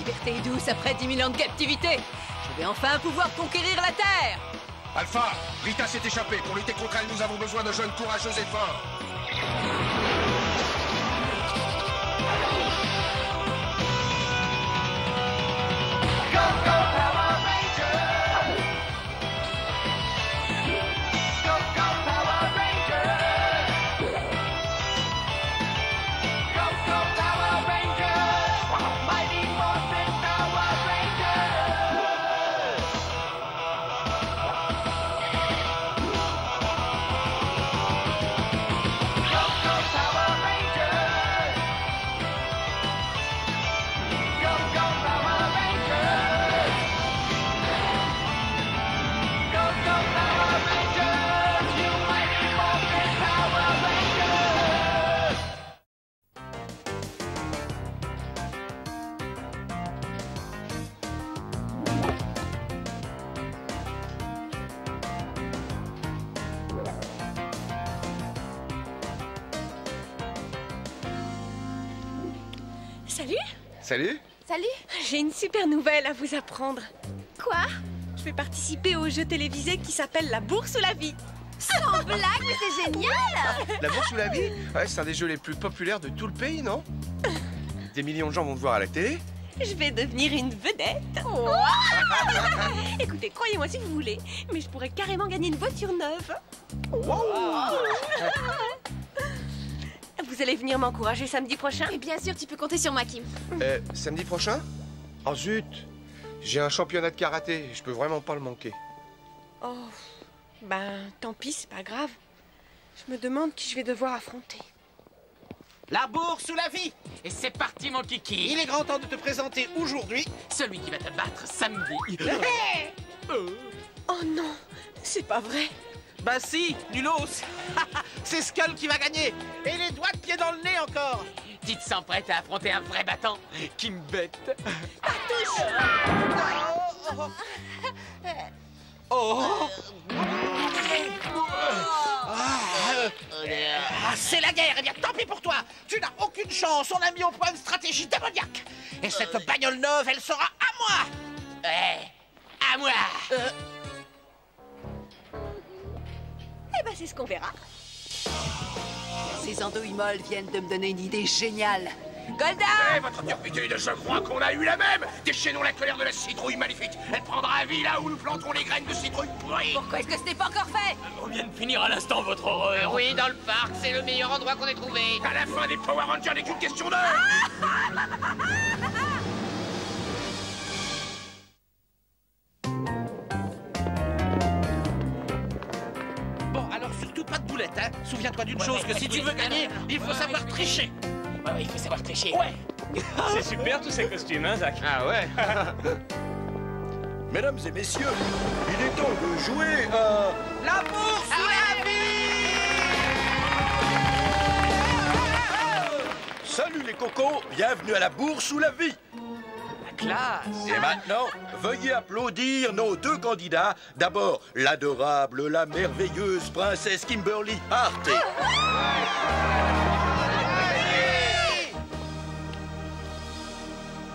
liberté est douce après 10 000 ans de captivité. Je vais enfin pouvoir conquérir la Terre. Alpha, Rita s'est échappée. Pour lutter contre elle, nous avons besoin de jeunes courageux et forts. Salut. Salut. Salut. J'ai une super nouvelle à vous apprendre. Quoi? Je vais participer au jeu télévisé qui s'appelle La Bourse ou la Vie. Sans blague, mais c'est génial! La bourse ou la vie? Ouais, c'est un des jeux les plus populaires de tout le pays, non? Des millions de gens vont te voir à la télé. Je vais devenir une vedette. Oh. Écoutez, croyez-moi si vous voulez, mais je pourrais carrément gagner une voiture neuve. Wow. Vous allez venir m'encourager samedi prochain? Et bien sûr, tu peux compter sur moi, Kim. Samedi prochain? Oh zut! J'ai un championnat de karaté, je peux vraiment pas le manquer. Oh, ben tant pis, c'est pas grave. Je me demande qui je vais devoir affronter. La bourse ou la vie? Et c'est parti, mon kiki. Il est grand temps de te présenter aujourd'hui celui qui va te battre samedi. Oh non, c'est pas vrai. Bah si, nulos. C'est Skull qui va gagner. Et les doigts de pied dans le nez encore. Dites sans prête à affronter un vrai battant qui me bête. C'est la guerre, eh bien tant pis pour toi. Tu n'as aucune chance, on a mis au point une stratégie démoniaque. Et cette bagnole neuve, elle sera à moi. À moi. Eh ben c'est ce qu'on verra. Ces andouilles molles viennent de me donner une idée géniale. Goldar! Votre turpitude, je crois qu'on a eu la même! Déchaînons la colère de la citrouille maléfique! Elle prendra vie là où nous planterons les graines de citrouille pourrie! Pourquoi est-ce que ce n'est pas encore fait? On vient de finir à l'instant votre horreur. Oui, dans le parc, c'est le meilleur endroit qu'on ait trouvé. À la fin des Power Rangers n'est qu'une question d'heure! Bon, alors surtout pas de boulettes, hein. Souviens-toi d'une chose, que si tu veux gagner, il faut savoir tricher. Ouais, il faut savoir tricher. Ouais. C'est super tous ces costumes, hein, Zach? Ah ouais? Mesdames et messieurs, il est temps de jouer à... La bourse ou la vie! Salut les cocos, bienvenue à la bourse ou la vie. La classe. Et maintenant, veuillez applaudir nos deux candidats. D'abord, l'adorable, la merveilleuse princesse Kimberly Hart.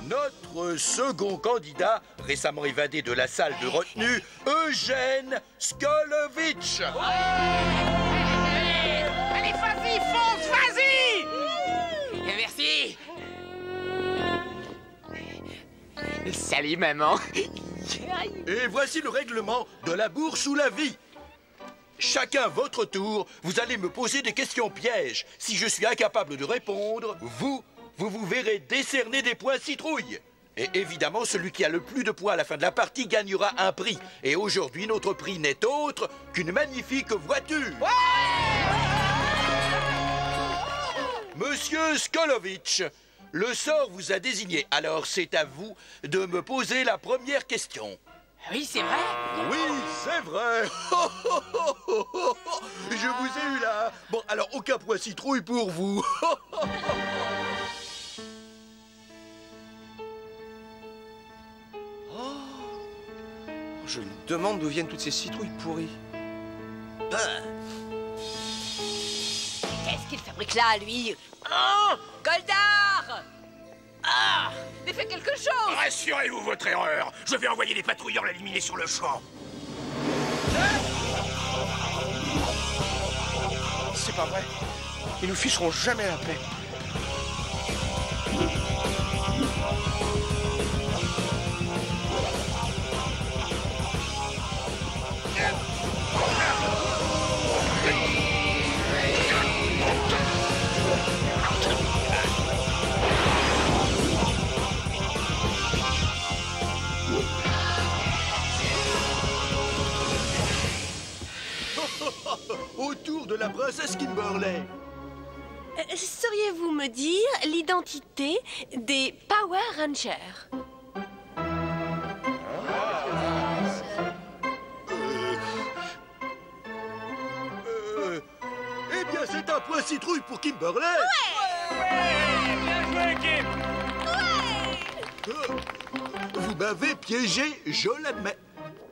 Notre second candidat, récemment évadé de la salle de retenue, Eugène Skolovitch. Allez, vas-y, fonce, vas-y! Merci. Salut, maman. Et voici le règlement de la bourse ou la vie. Chacun votre tour, vous allez me poser des questions pièges. Si je suis incapable de répondre, vous vous verrez décerner des points citrouilles. Et évidemment, celui qui a le plus de points à la fin de la partie gagnera un prix. Et aujourd'hui, notre prix n'est autre qu'une magnifique voiture. Monsieur Skolovitch, le sort vous a désigné. Alors, c'est à vous de me poser la première question. Oui, c'est vrai. Oui, c'est vrai. Je vous ai eu là. Bon, alors, aucun point citrouille pour vous. Je me demande d'où viennent toutes ces citrouilles pourries. Qu'est-ce qu'il fabrique là, lui? Oh! Goldar! Ah! Mais fais quelque chose! Rassurez-vous, votre erreur. Je vais envoyer des patrouilleurs l'éliminer sur le champ. C'est pas vrai. Ils nous ficheront jamais la paix. Autour de la princesse Kimberly. Sauriez-vous me dire l'identité des Power Rangers? Eh bien, c'est un point citrouille pour Kimberly. Bien joué, Kim! Vous m'avez piégé, je l'admets.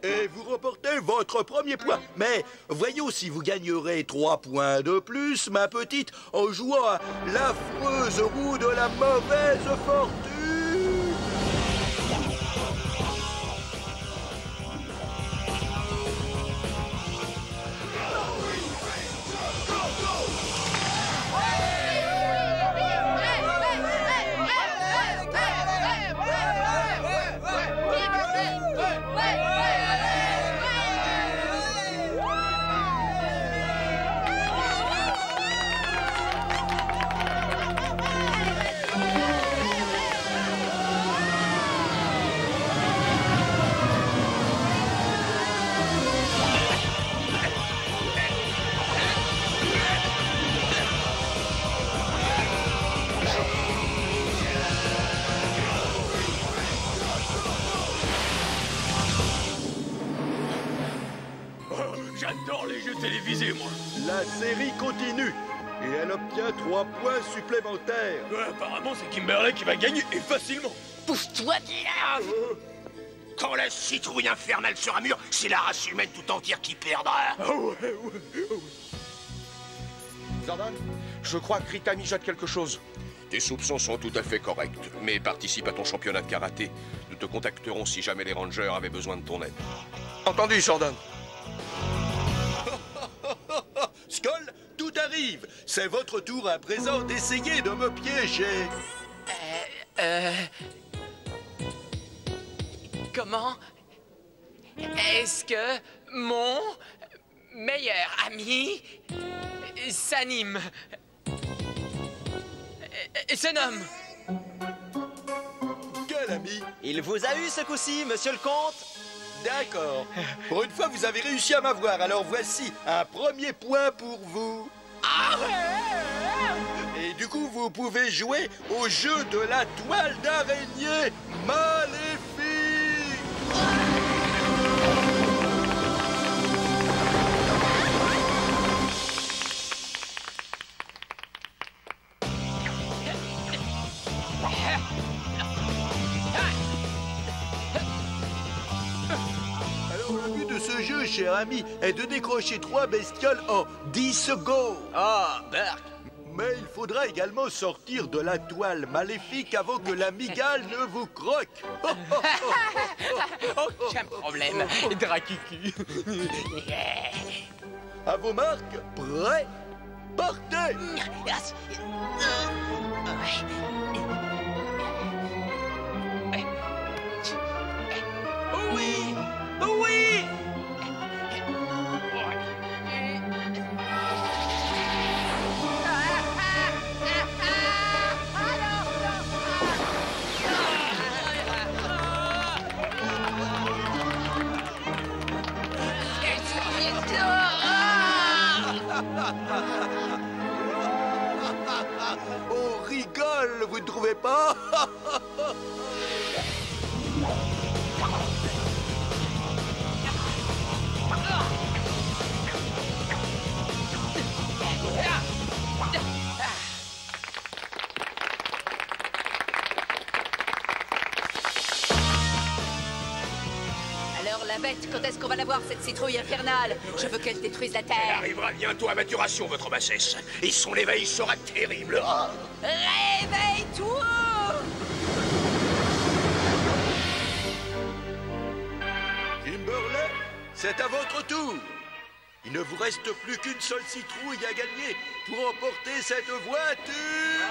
Et vous remportez votre premier point. Mais voyons si vous gagnerez 3 points de plus, ma petite, en jouant à l'affreuse roue de la mauvaise fortune. J'adore les jeux télévisés, moi. La série continue. Et elle obtient 3 points supplémentaires. Apparemment, c'est Kimberly qui va gagner, et facilement. Pousse-toi de là! Quand la citrouille infernale sera mûre, c'est la race humaine tout entière qui perdra. Jordan, je crois que Rita mijote quelque chose. Tes soupçons sont tout à fait corrects, mais participe à ton championnat de karaté. Nous te contacterons si jamais les Rangers avaient besoin de ton aide. Entendu, Jordan. Skull, tout arrive. C'est votre tour à présent d'essayer de me piéger. Comment est-ce que mon meilleur ami s'anime, se nomme? Quel ami? Il vous a eu ce coup-ci, monsieur le comte. D'accord. Pour une fois, vous avez réussi à m'avoir, alors voici un premier point pour vous. Et du coup, vous pouvez jouer au jeu de la toile d'araignée maléfique. Alors, le but de ce jeu, cher ami, est de décrocher 3 bestioles en 10 secondes. Oh, Burk! Mais il faudra également sortir de la toile maléfique avant que la migale ne vous croque. Aucun problème, Dracucu. À vos marques, prêts, partez. Oui! Oui! On rigole, vous ne trouvez pas? Alors la bête, quand est-ce qu'on va la voir, cette citrouille infernale? Je veux qu'elle détruise la Elle Terre. arrivera bientôt à maturation, votre bassesse. Et son éveil sera terrible. Réveille-toi! c'est à votre tour. Il ne vous reste plus qu'une seule citrouille à gagner pour emporter cette voiture.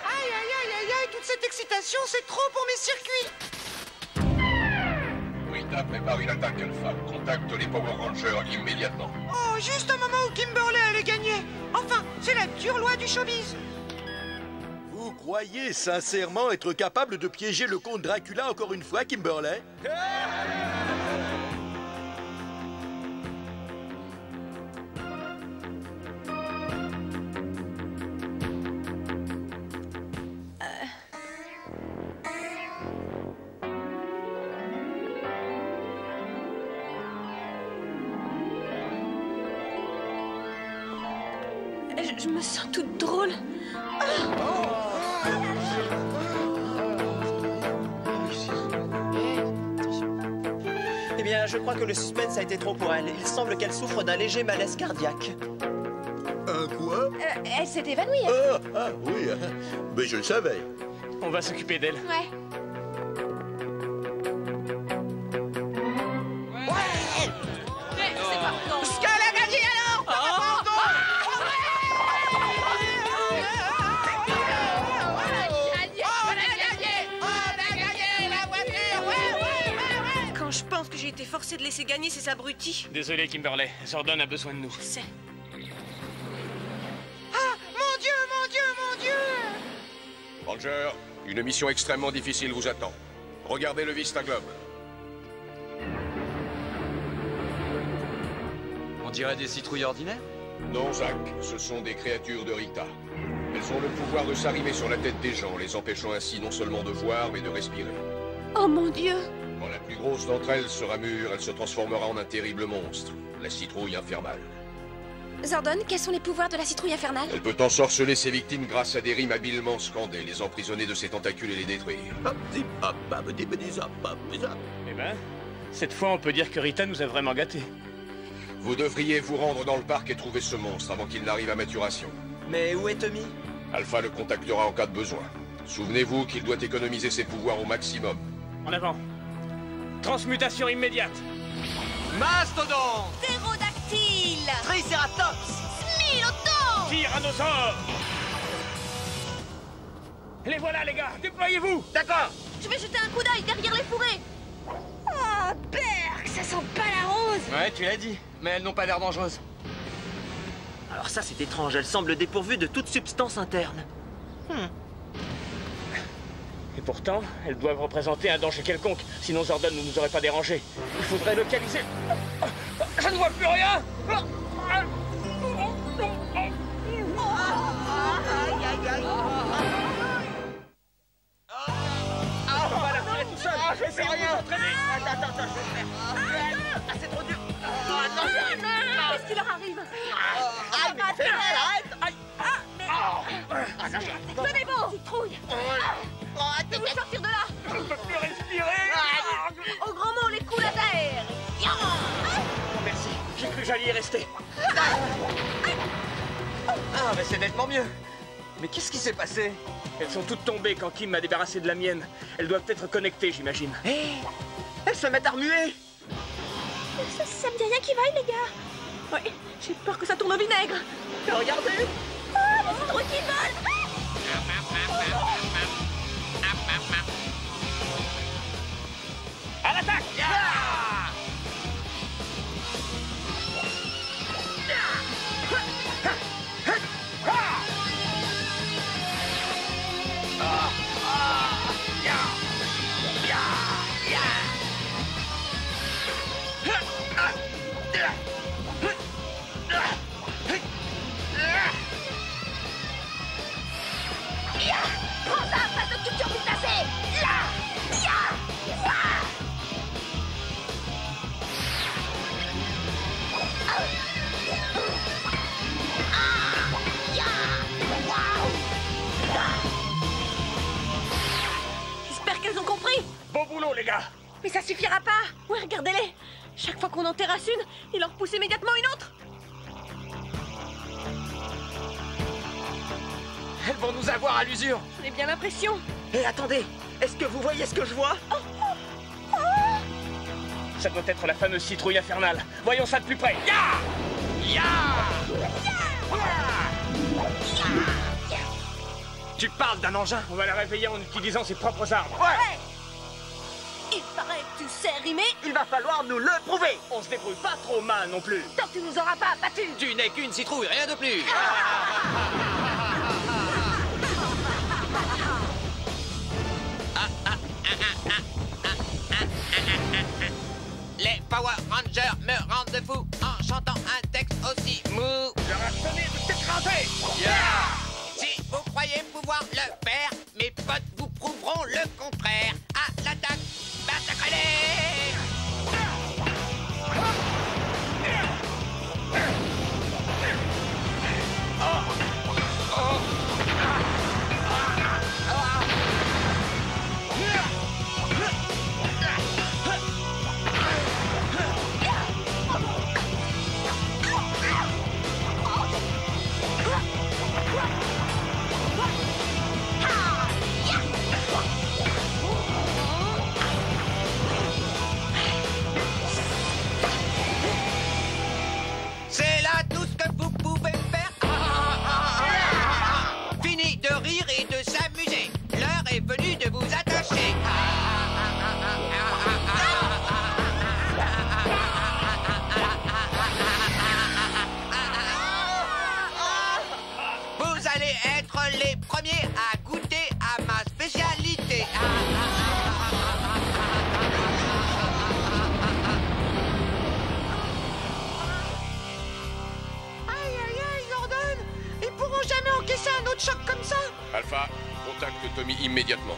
Aïe, aïe, aïe, aïe, aïe, toute cette excitation, c'est trop pour mes circuits. Rita prépare une attaque alpha. Contacte les Power Rangers immédiatement. Oh, juste au moment où Kimberly allait gagner. Enfin, c'est la dure loi du showbiz. Vous croyez sincèrement être capable de piéger le comte Dracula encore une fois, Kimberly? Je me sens toute drôle. Eh bien, je crois que le suspense a été trop pour elle. Il semble qu'elle souffre d'un léger malaise cardiaque. Un quoi? Elle s'est évanouie. Oui, mais je le savais. On va s'occuper d'elle. Ouais. C'est partant. Skull a gagné alors. Quand je pense que j'ai été forcée de laisser gagner ces abrutis. Désolé, Kimberly. Zordon a besoin de nous. Je sais. Ah, mon Dieu, mon Dieu, mon Dieu. Ranger, une mission extrêmement difficile vous attend. Regardez le Vista Globe. On dirait des citrouilles ordinaires? Non, Zach, ce sont des créatures de Rita. Elles ont le pouvoir de s'arrimer sur la tête des gens, les empêchant ainsi non seulement de voir, mais de respirer. Oh mon Dieu! Quand la plus grosse d'entre elles sera mûre, elle se transformera en un terrible monstre, la citrouille infernale. Zordon, quels sont les pouvoirs de la citrouille infernale? Elle peut ensorceler ses victimes grâce à des rimes habilement scandées, les emprisonner de ses tentacules et les détruire. Eh ben, cette fois, on peut dire que Rita nous a vraiment gâtés. Vous devriez vous rendre dans le parc et trouver ce monstre avant qu'il n'arrive à maturation. Mais où est Tommy? Alpha le contactera en cas de besoin. Souvenez-vous qu'il doit économiser ses pouvoirs au maximum. En avant. Transmutation immédiate. Mastodon! Ptérodactyle. Triceratops! Smilodon. Tyrannosaure. Les voilà, les gars. Déployez-vous. D'accord! Je vais jeter un coup d'œil derrière les fourrés. Ah, Berk, ça sent pas la rose. Ouais, tu l'as dit. Mais elles n'ont pas l'air dangereuses. Alors ça, c'est étrange. Elle semble dépourvue de toute substance interne. Et pourtant, elles doivent représenter un danger quelconque. Sinon, Zordon ne nous aurait pas dérangés. Il faudrait localiser... Je ne vois plus rien. On va la tirer tout seul. Je vais essayer de vous entraîner. Attends, je vais faire. Ah, c'est trop dur. Qu'est-ce qui leur arrive? Arrête! Tenez bon! Citrouille! Je vais vous sortir de là! Je ne peux plus respirer. Au grand mot, les coups à terre! Oh, merci. J'ai cru que j'allais y rester. Ah, mais c'est nettement mieux. Mais qu'est-ce qui s'est passé? Elles sont toutes tombées quand Kim m'a débarrassé de la mienne. Elles doivent être connectées, j'imagine. Hé! Elles se mettent à remuer! Ça me dit rien qui vaille, les gars! Ouais, j'ai peur que ça tourne au vinaigre! Regardez! Ah, les citrouilles qui volent! À l'attaque. Prends ça, passe de culture vistacée. Là. J'espère qu'elles ont compris! Bon boulot, les gars. Mais ça suffira pas! Ouais, regardez-les! Chaque fois qu'on en terrasse une, il en repousse immédiatement une autre! Elles vont nous avoir à l'usure. J'en ai bien l'impression! Hé, attendez! Est-ce que vous voyez ce que je vois? Ça doit être la fameuse citrouille infernale. Voyons ça de plus près. Ya! Tu parles d'un engin? On va la réveiller en utilisant ses propres armes. Ouais. Il paraît que tu sais rimer. Il va falloir nous le prouver. On se débrouille pas trop mal non plus. Tant que tu nous auras pas battus. Tu n'es qu'une citrouille, rien de plus. Les Power Rangers me rendent fou en chantant un texte aussi mou. Je rassonnais de t'écraser. Si vous croyez pouvoir le faire, mes potes vous prouveront le contraire. À l'attaque, massacrez-les! C'est là tout ce que vous pouvez faire. Fini de rire et de s'amuser. L'heure est venue de vous attacher. Vous allez être les premiers à goûter à ma spécialité. Aïe, aïe, aïe, Gordon. Ils pourront jamais encaisser un autre choc comme ça. Alpha, contacte Tommy immédiatement.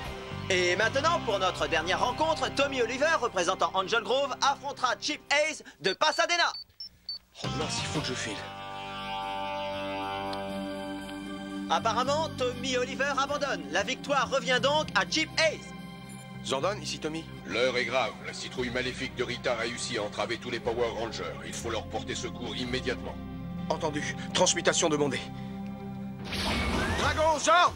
Et maintenant, pour notre dernière rencontre, Tommy Oliver, représentant Angel Grove, affrontera Chip Hayes de Pasadena. Oh mince, il faut que je file. Apparemment, Tommy Oliver abandonne. La victoire revient donc à Chip Hayes. Zordon, ici Tommy. L'heure est grave. La citrouille maléfique de Rita a réussi à entraver tous les Power Rangers. Il faut leur porter secours immédiatement. Entendu. Transmutation demandée. Dragon, Zord!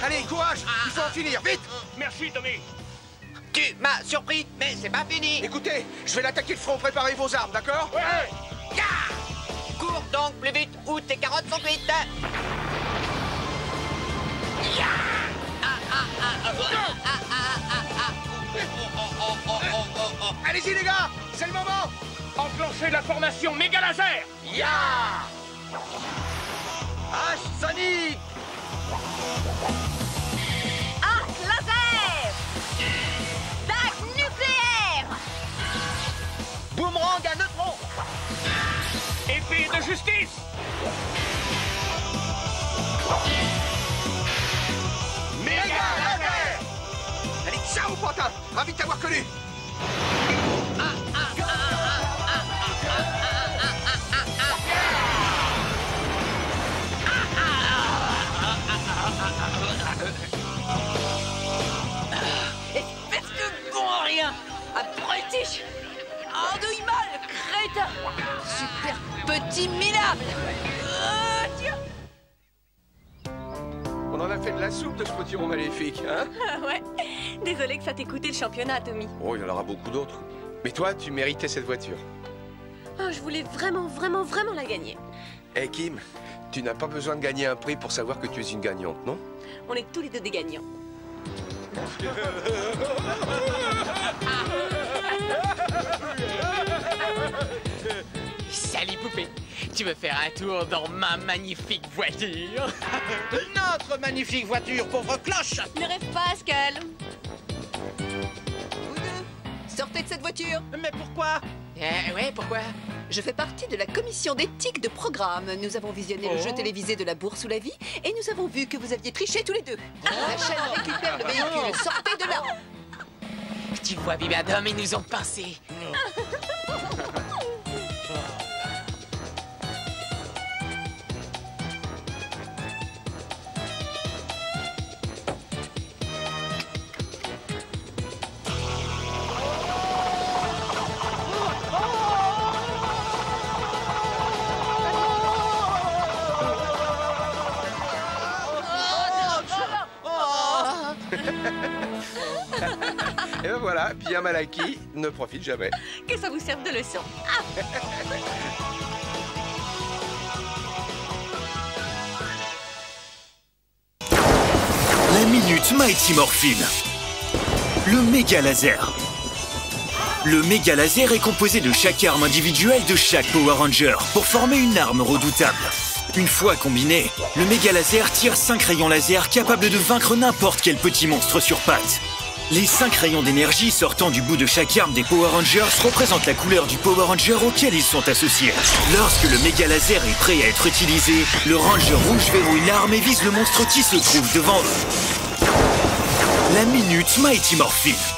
Allez, courage! Il faut en finir, vite! Merci, Tommy. Tu m'as surpris, mais c'est pas fini. Écoutez, je vais l'attaquer de front. Préparez vos armes, d'accord? Ouais. Cours donc plus vite ou tes carottes sont cuites. Allez-y, les gars! C'est le moment! Enclenchez la formation méga laser. Ya! H Sonic! Arc laser. Dague nucléaire. Boomerang à neutrons. Épée de justice. Méga laser! Allez, ciao, Pantin! Ravi de t'avoir connu! Espèce de bon à rien. Abruti. Andouille-mal, crétin. Super petit minable. Tiens. On en a fait de la soupe de ce potiron maléfique, hein? Ah ouais. Désolé que ça t'ait coûté le championnat, Tommy. Oh, il y en aura beaucoup d'autres. Mais toi, tu méritais cette voiture. Oh, je voulais vraiment, vraiment, vraiment la gagner. Eh Kim, tu n'as pas besoin de gagner un prix pour savoir que tu es une gagnante, non? On est tous les deux des gagnants. Salut poupée. Tu veux faire un tour dans ma magnifique voiture? Notre magnifique voiture, pauvre cloche. Ne rêve pas, Pascal. Vous deux, sortez de cette voiture. Mais pourquoi? Ouais, pourquoi? Je fais partie de la commission d'éthique de programme. Nous avons visionné le jeu télévisé de la bourse ou la vie et nous avons vu que vous aviez triché tous les deux. La chaîne récupère le véhicule. Sortez de là. Tu vois, Bibadom, ils nous ont pincés. Et ben voilà, bien mal acquis, ne profite jamais. Que ça vous serve de leçon. La minute Mighty Morphin. Le méga laser. Le méga laser est composé de chaque arme individuelle de chaque Power Ranger pour former une arme redoutable. Une fois combiné, le méga laser tire 5 rayons laser capables de vaincre n'importe quel petit monstre sur pattes. Les 5 rayons d'énergie sortant du bout de chaque arme des Power Rangers représentent la couleur du Power Ranger auquel ils sont associés. Lorsque le méga laser est prêt à être utilisé, le Ranger rouge verrouille l'arme et vise le monstre qui se trouve devant eux. La minute Mighty Morphin.